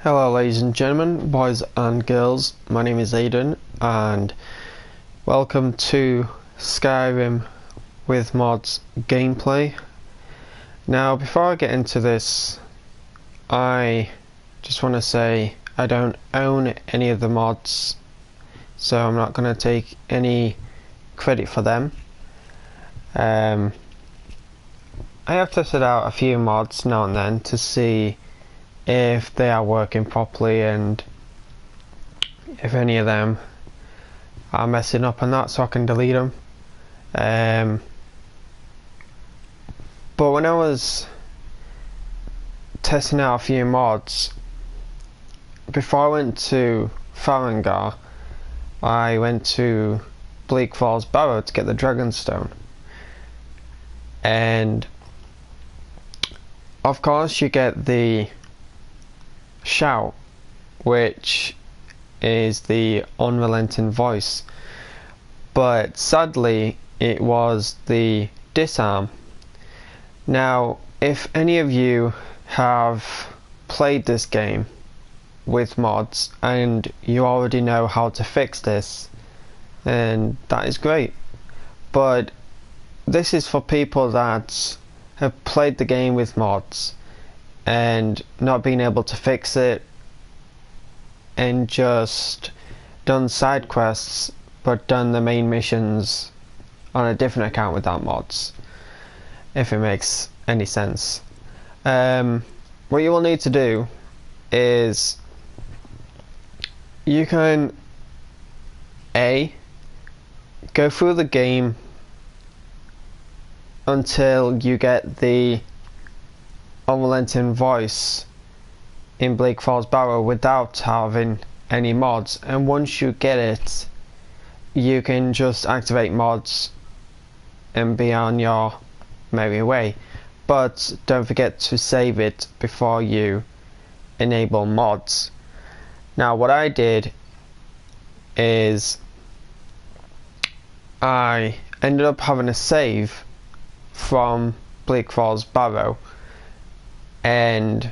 Hello ladies and gentlemen, boys and girls, my name is Aidan and welcome to Skyrim with mods gameplay. Now before I get into this, I just want to say I don't own any of the mods, so I'm not going to take any credit for them. I have tested out a few mods now and then to see if they are working properly and if any of them are messing up and that, so I can delete them. But when I was testing out a few mods, before I went to Farengar, I went to Bleak Falls Barrow to get the Dragonstone, and of course you get the shout, which is the unrelenting voice, but sadly it was the disarm. Now if any of you have played this game with mods and you already know how to fix this, then that is great, but this is for people that have played the game with mods and not being able to fix it and just done side quests but done the main missions on a different account without mods, if it makes any sense. What you will need to do is you can go through the game until you get the unrelenting voice in Bleak Falls Barrow without having any mods, and once you get it you can just activate mods and be on your merry way, but don't forget to save it before you enable mods. Now what I did is I ended up having a save from Bleak Falls Barrow, and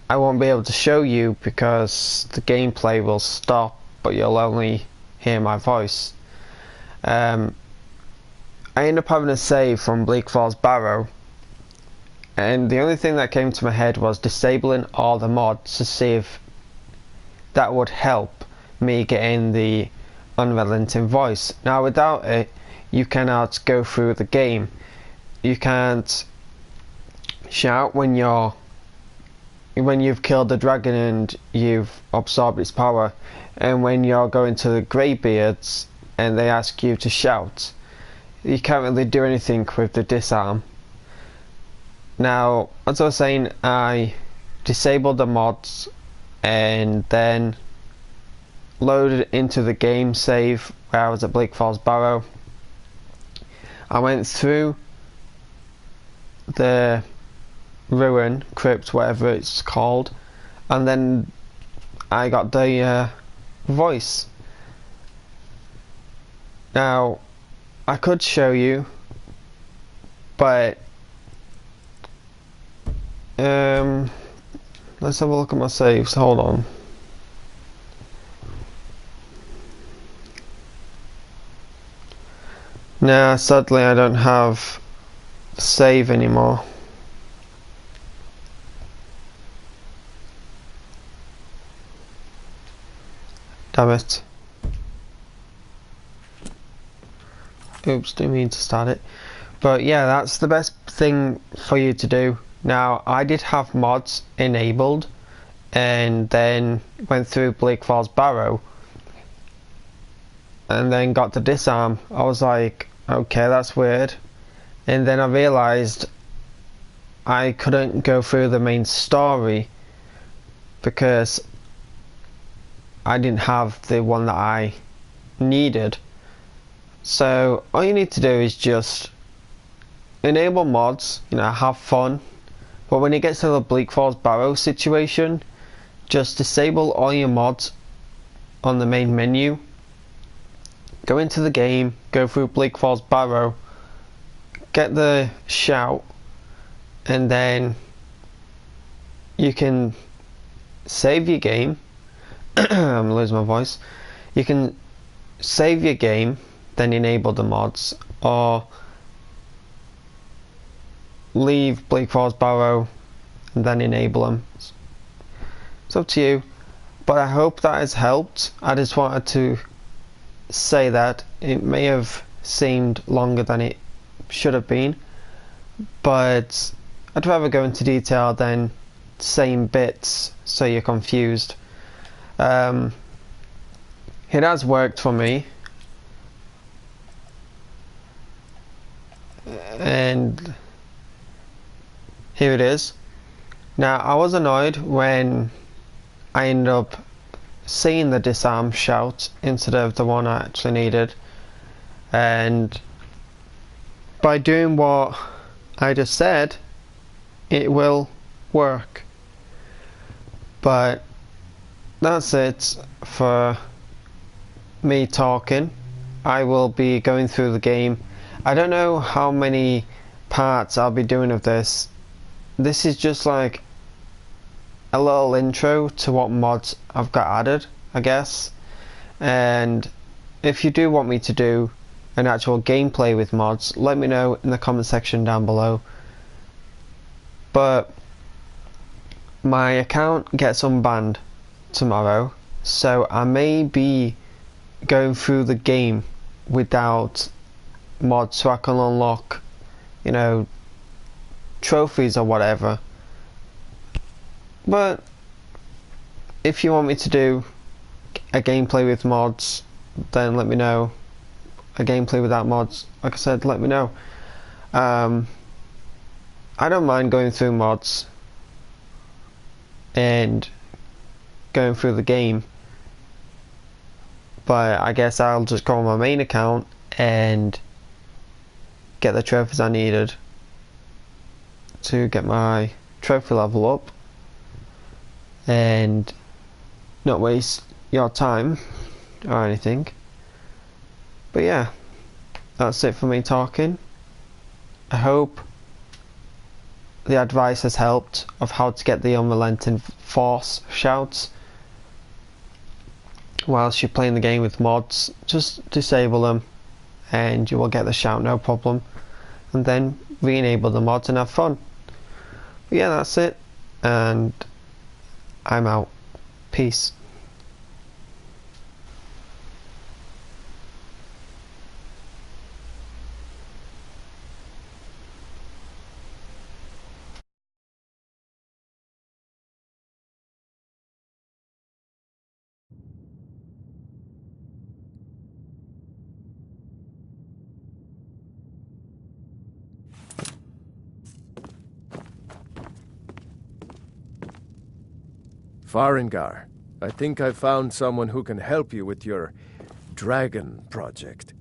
I won't be able to show you because the gameplay will stop, but you'll only hear my voice. I ended up having a save from Bleak Falls Barrow, and the only thing that came to my head was disabling all the mods to see if that would help me getting the unrelenting voice. Now without it you cannot go through the game. You can't shout when you've killed the dragon and you've absorbed its power, and when you're going to the Greybeards and they ask you to shout, you can't really do anything with the disarm. Now as I was saying, I disabled the mods and then loaded into the game save where I was at Bleak Falls Barrow. I went through the ruin, crypt, whatever it's called, and then I got the voice. Now I could show you, but let's have a look at my saves. Hold on. Nah, sadly I don't have save anymore. Damn it. Oops, didn't mean to start it. But yeah, that's the best thing for you to do. Now I did have mods enabled and then went through Bleak Falls Barrow and then got the disarm. I was like, okay, that's weird, and then I realised I couldn't go through the main story because I didn't have the one that I needed. So all you need to do is just enable mods, have fun, but when it gets to the Bleak Falls Barrow situation, just disable all your mods on the main menu, go into the game, go through Bleak Falls Barrow, get the shout, and then you can save your game. I'm losing my voice. You can save your game, then enable the mods, or leave Bleak Falls Barrow and then enable them. It's up to you, but I hope that has helped. I just wanted to say that it may have seemed longer than it should have been, but I'd rather go into detail than saying bits so you're confused. It has worked for me, and here it is. Now, I was annoyed when I ended up seeing the disarm shout instead of the one I actually needed, and by doing what I just said, it will work. But that's it for me talking. I will be going through the game. I don't know how many parts I'll be doing of this. This is just like a little intro to what mods I've got added, I guess. And if you do want me to do an actual gameplay with mods, let me know in the comment section down below. But my account gets unbanned tomorrow, so I may be going through the game without mods so I can unlock, you know, trophies or whatever. But if you want me to do a gameplay with mods, then let me know. A gameplay without mods, like I said, let me know. I don't mind going through mods and going through the game, but I guess I'll just go on my main account and get the trophies I needed to get my trophy level up and not waste your time or anything. But yeah, that's it for me talking. I hope the advice has helped of how to get the unrelenting force shouts whilst you're playing the game with mods. Just disable them and you will get the shout, no problem, and then re-enable the mods and have fun. But yeah, that's it, and I'm out. Peace. Farengar, I think I found someone who can help you with your dragon project.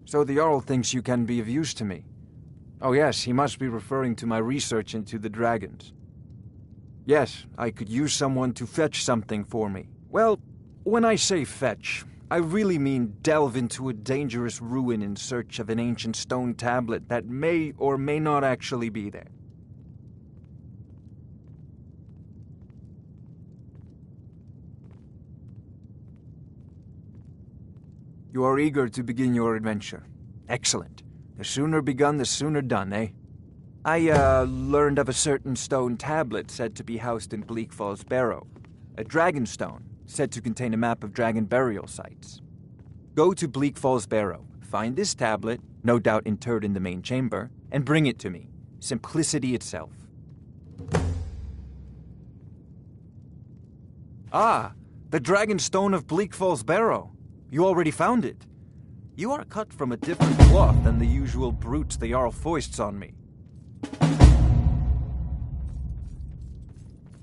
So the Jarl thinks you can be of use to me. Oh yes, he must be referring to my research into the dragons. Yes, I could use someone to fetch something for me. Well, when I say fetch, I really mean delve into a dangerous ruin in search of an ancient stone tablet that may or may not actually be there. You are eager to begin your adventure. Excellent. The sooner begun, the sooner done, eh? I, learned of a certain stone tablet said to be housed in Bleak Falls Barrow. A dragon stone, said to contain a map of dragon burial sites. Go to Bleak Falls Barrow, find this tablet, no doubt interred in the main chamber, and bring it to me. Simplicity itself. Ah, the dragon stone of Bleak Falls Barrow. You already found it. You are cut from a different cloth than the usual brutes the Jarl foists on me.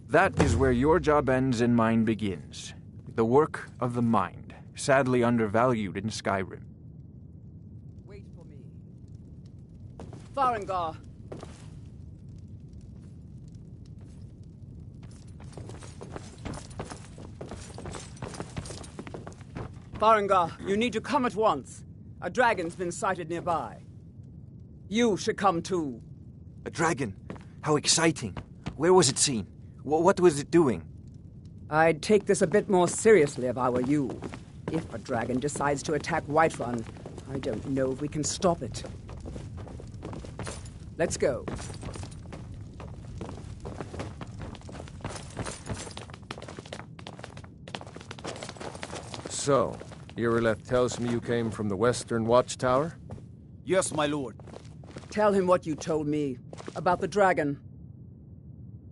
That is where your job ends and mine begins. The work of the mind, sadly undervalued in Skyrim. Wait for me. Farengar. Farengar, you need to come at once. A dragon's been sighted nearby. You should come too. A dragon? How exciting. Where was it seen? What was it doing? I'd take this a bit more seriously if I were you. If a dragon decides to attack Whiterun, I don't know if we can stop it. Let's go. So, Irileth tells me you came from the Western Watchtower? Yes, my lord. Tell him what you told me about the dragon.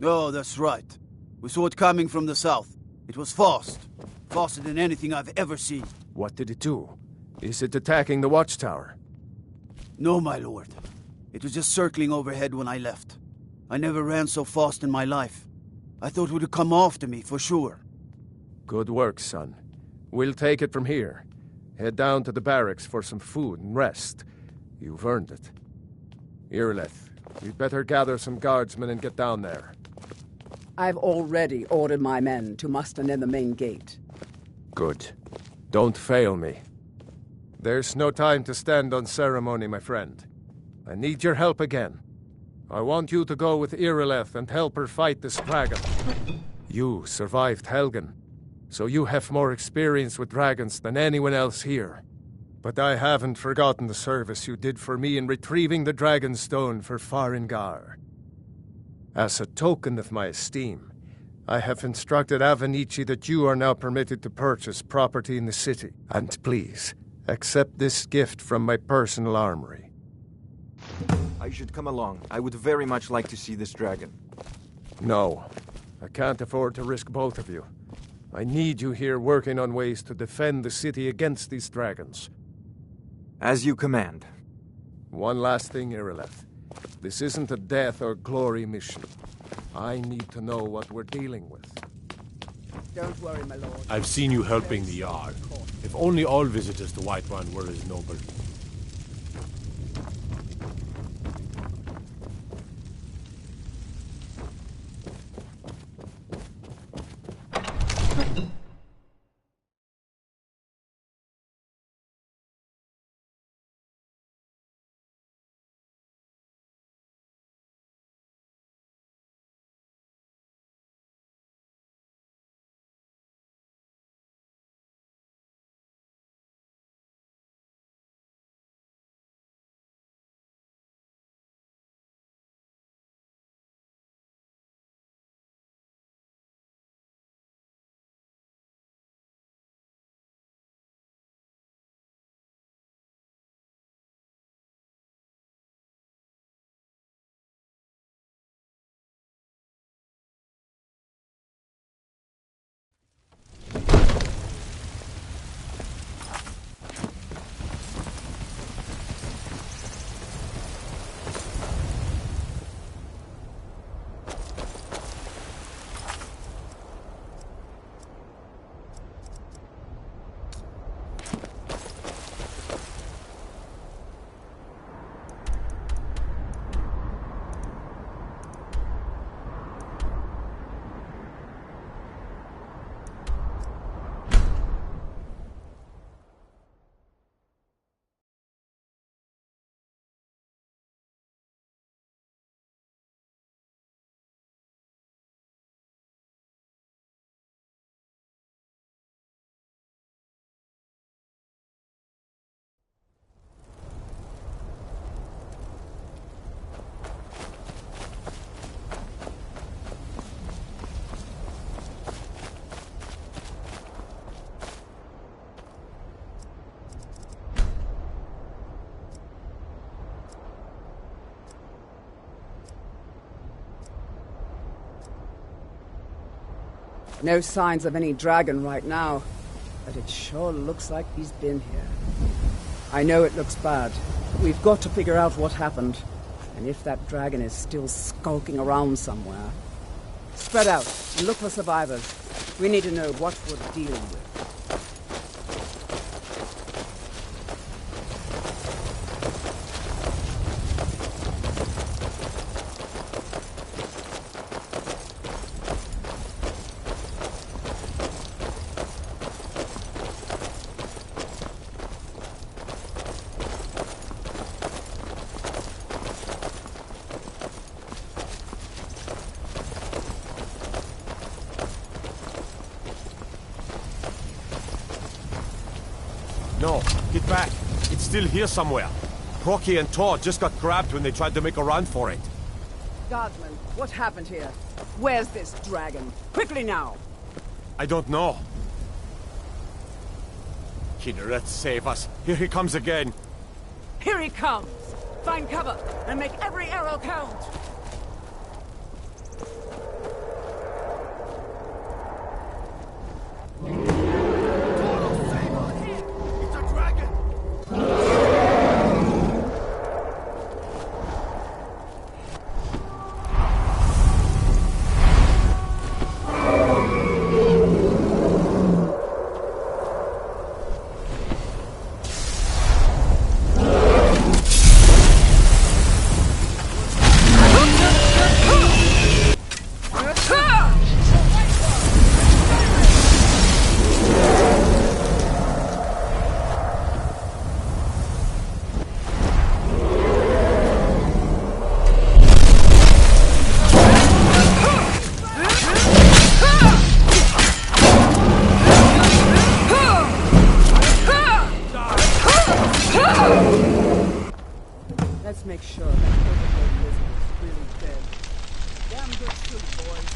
Oh, that's right. We saw it coming from the south. It was fast. Faster than anything I've ever seen. What did it do? Is it attacking the Watchtower? No, my lord. It was just circling overhead when I left. I never ran so fast in my life. I thought it would come after me, for sure. Good work, son. We'll take it from here. Head down to the barracks for some food and rest. You've earned it. Irileth, we'd better gather some guardsmen and get down there. I've already ordered my men to muster near the main gate. Good. Don't fail me. There's no time to stand on ceremony, my friend. I need your help again. I want you to go with Irileth and help her fight this dragon. You survived Helgen, so you have more experience with dragons than anyone else here. But I haven't forgotten the service you did for me in retrieving the Dragon Stone for Farengar. As a token of my esteem, I have instructed Avenici that you are now permitted to purchase property in the city. And please, accept this gift from my personal armory. I should come along. I would very much like to see this dragon. No, I can't afford to risk both of you. I need you here working on ways to defend the city against these dragons. As you command. One last thing, Irileth. This isn't a death or glory mission. I need to know what we're dealing with. Don't worry, my lord. I've seen you helping the Jarl. If only all visitors to Whiterun were as noble. No signs of any dragon right now, but it sure looks like he's been here. I know it looks bad. We've got to figure out what happened, and if that dragon is still skulking around somewhere. Spread out and look for survivors. We need to know what we're dealing with. No, get back. It's still here somewhere. Procky and Tor just got grabbed when they tried to make a run for it. Guardsman, what happened here? Where's this dragon? Quickly now! I don't know. Kinneret, save us. Here he comes again. Here he comes! Find cover and make every arrow count! It's a dragon! Let's make sure that overgrown lizard is really dead. Damn good soup, boys.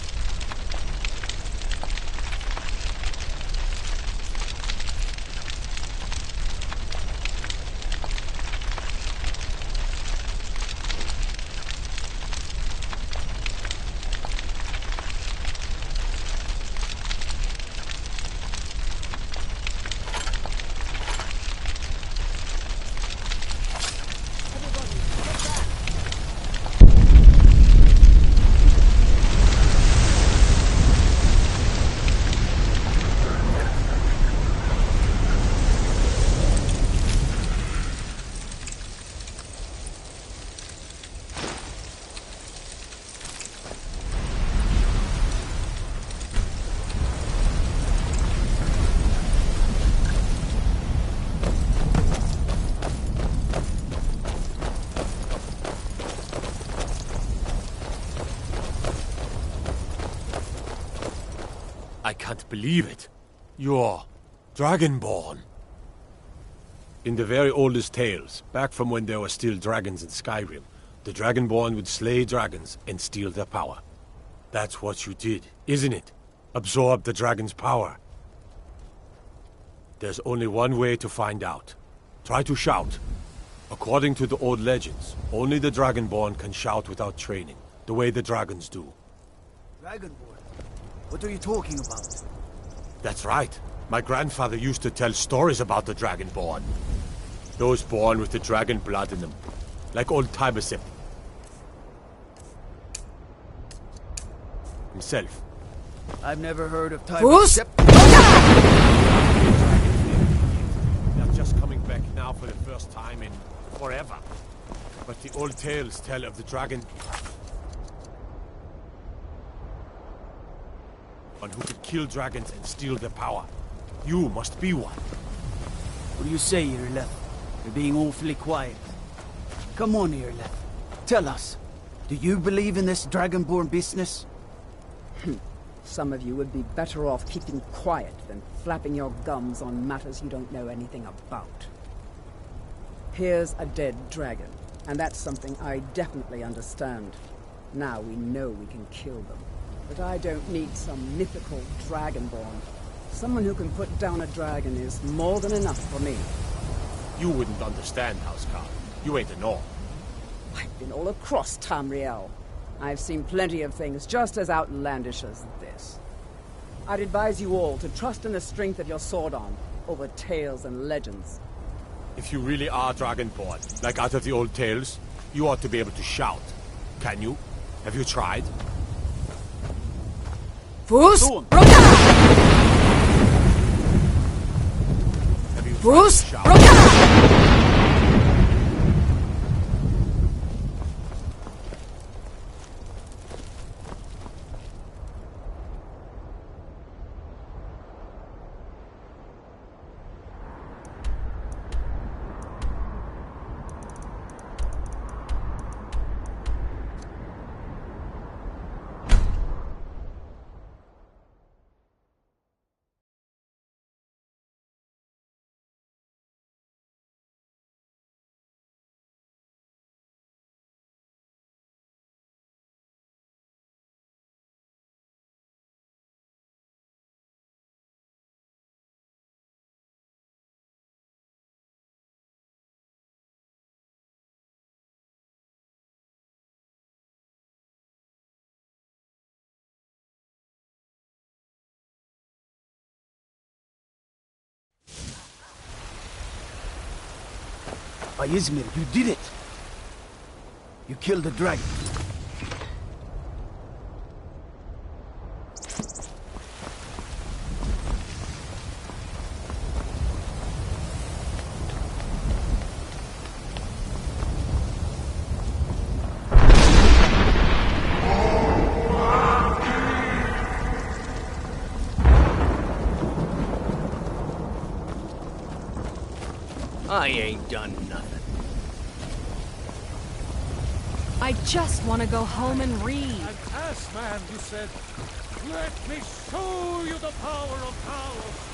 I can't believe it. You're Dragonborn. In the very oldest tales, back from when there were still dragons in Skyrim, the Dragonborn would slay dragons and steal their power. That's what you did, isn't it? Absorb the dragon's power. There's only one way to find out. Try to shout. According to the old legends, only the Dragonborn can shout without training, the way the dragons do. Dragonborn? What are you talking about? That's right. My grandfather used to tell stories about the Dragonborn. Those born with the dragon blood in them. Like old Tibesip. Himself. I've never heard of FUS? Tibesip. They're just coming back now for the first time in forever. But the old tales tell of the dragon... one who could kill dragons and steal their power. You must be one. What do you say, Irleth? You're being awfully quiet. Come on, Irleth. Tell us. Do you believe in this Dragonborn business? Some of you would be better off keeping quiet than flapping your gums on matters you don't know anything about. Here's a dead dragon, and that's something I definitely understand. Now we know we can kill them. But I don't need some mythical Dragonborn. Someone who can put down a dragon is more than enough for me. You wouldn't understand, Housecarl. You ain't a Norn. I've been all across Tamriel. I've seen plenty of things just as outlandish as this. I'd advise you all to trust in the strength of your sword arm over tales and legends. If you really are Dragonborn, like out of the old tales, you ought to be able to shout. Can you? Have you tried? FUS Go on. ROH DAH! Have you tried FUS to shout? ROH DAH! By Izmir, you did it! You killed the dragon. I ain't done nothing. I just want to go home and read. And as man, you said, let me show you the power of Taos.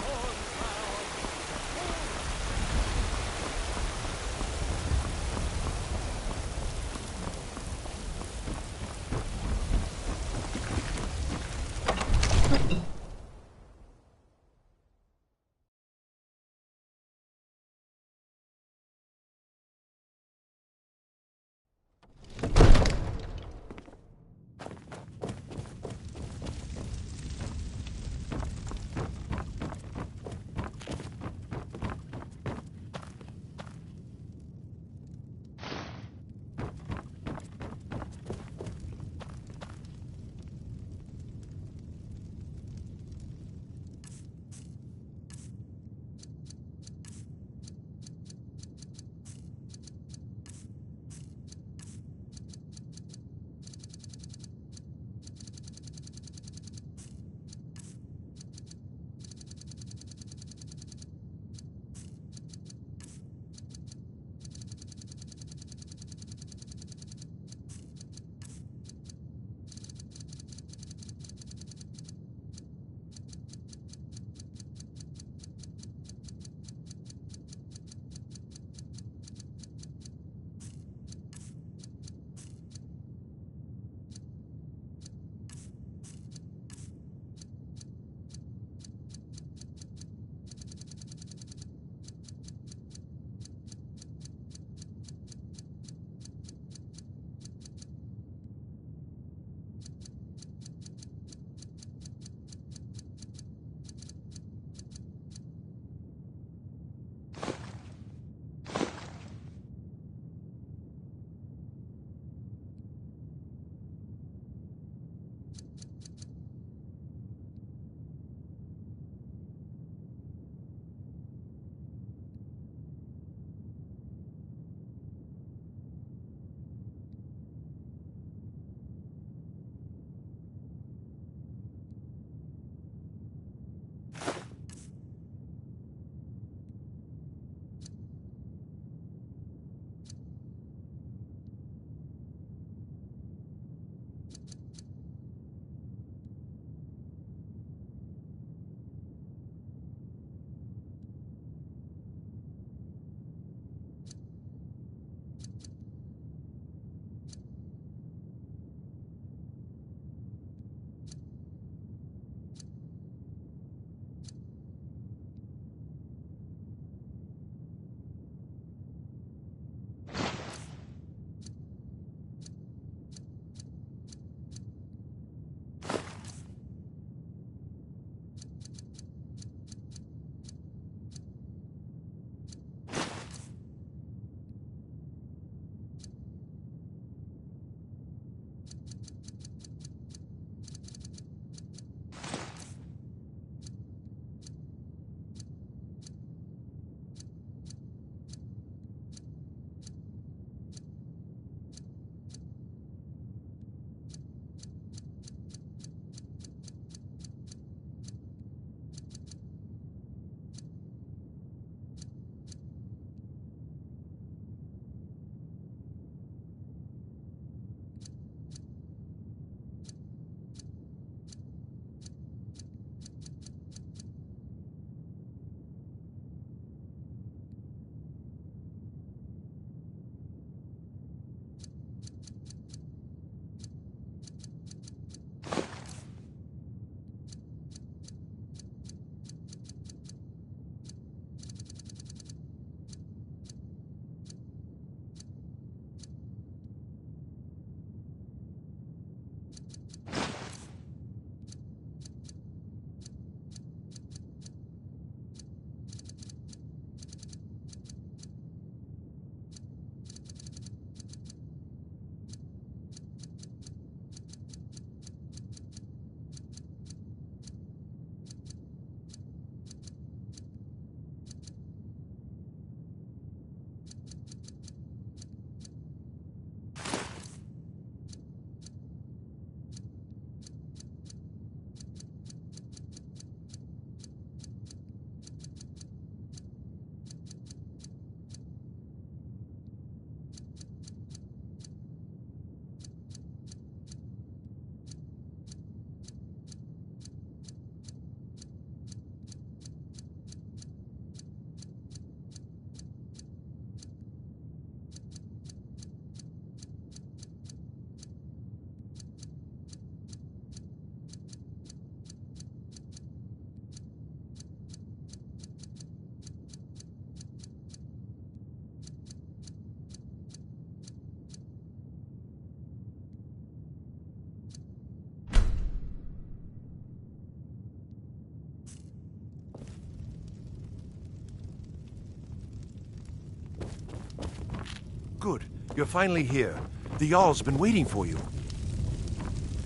Good. You're finally here. The Jarl's been waiting for you.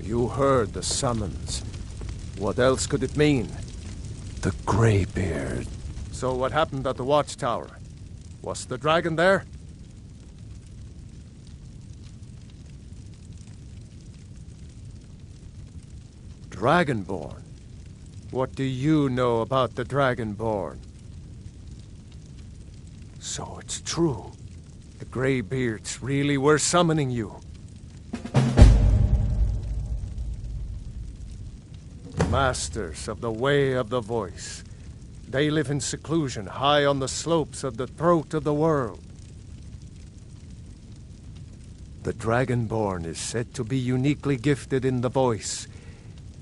You heard the summons. What else could it mean? The Greybeard. So what happened at the watchtower? Was the dragon there? Dragonborn? What do you know about the Dragonborn? So it's true. The Greybeards really were summoning you. Masters of the Way of the Voice. They live in seclusion high on the slopes of the throat of the world. The Dragonborn is said to be uniquely gifted in the voice,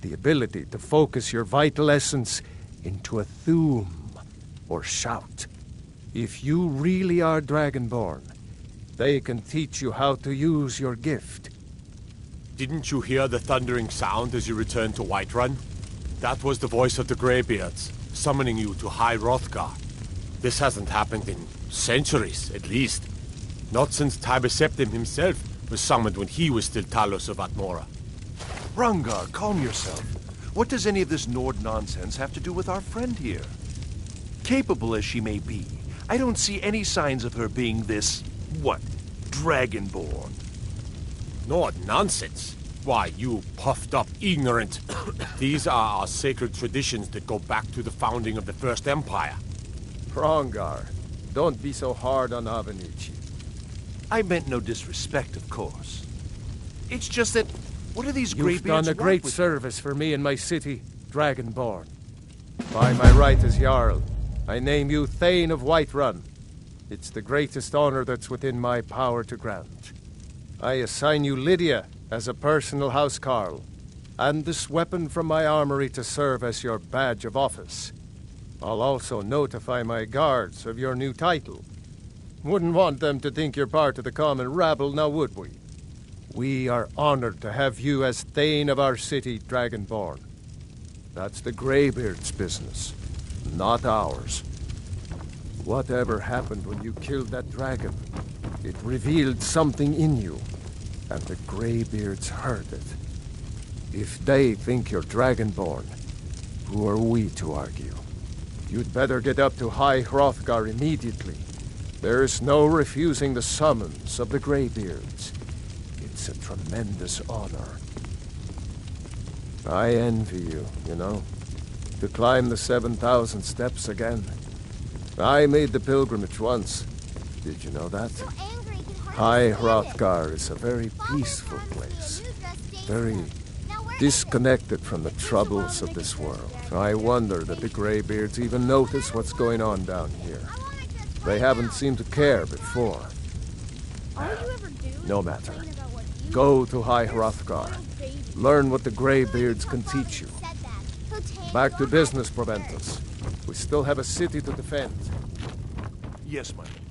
the ability to focus your vital essence into a thum, or shout. If you really are Dragonborn, they can teach you how to use your gift. Didn't you hear the thundering sound as you returned to Whiterun? That was the voice of the Greybeards, summoning you to High Hrothgar. This hasn't happened in centuries, at least. Not since Tiber Septim himself was summoned when he was still Talos of Atmora. Rangar, calm yourself. What does any of this Nord nonsense have to do with our friend here? Capable as she may be, I don't see any signs of her being this, what, Dragonborn. Nord nonsense? Why, you puffed up ignorant. These are our sacred traditions that go back to the founding of the First Empire. Hrongar, don't be so hard on Avenici. I meant no disrespect, of course. It's just that, what are these Greybeards You've done a great with service for me and my city, Dragonborn. By my right as Jarl, I name you Thane of Whiterun. It's the greatest honor that's within my power to grant. I assign you Lydia as a personal housecarl, and this weapon from my armory to serve as your badge of office. I'll also notify my guards of your new title. Wouldn't want them to think you're part of the common rabble, now would we? We are honored to have you as Thane of our city, Dragonborn. That's the Greybeard's business, not ours. Whatever happened when you killed that dragon, it revealed something in you, and the Greybeards heard it. If they think you're Dragonborn, who are we to argue? You'd better get up to High Hrothgar immediately. There's no refusing the summons of the Greybeards. It's a tremendous honor. I envy you, you know, to climb the 7,000 steps again. I made the pilgrimage once. Did you know that? High Hrothgar is a very peaceful place. Very disconnected from the troubles of this world. I wonder that the Greybeards even notice what's going on down here. They haven't seemed to care before. No matter. Go to High Hrothgar. Learn what the Greybeards can teach you. Back to business, Proventus. We still have a city to defend. Yes, my lord.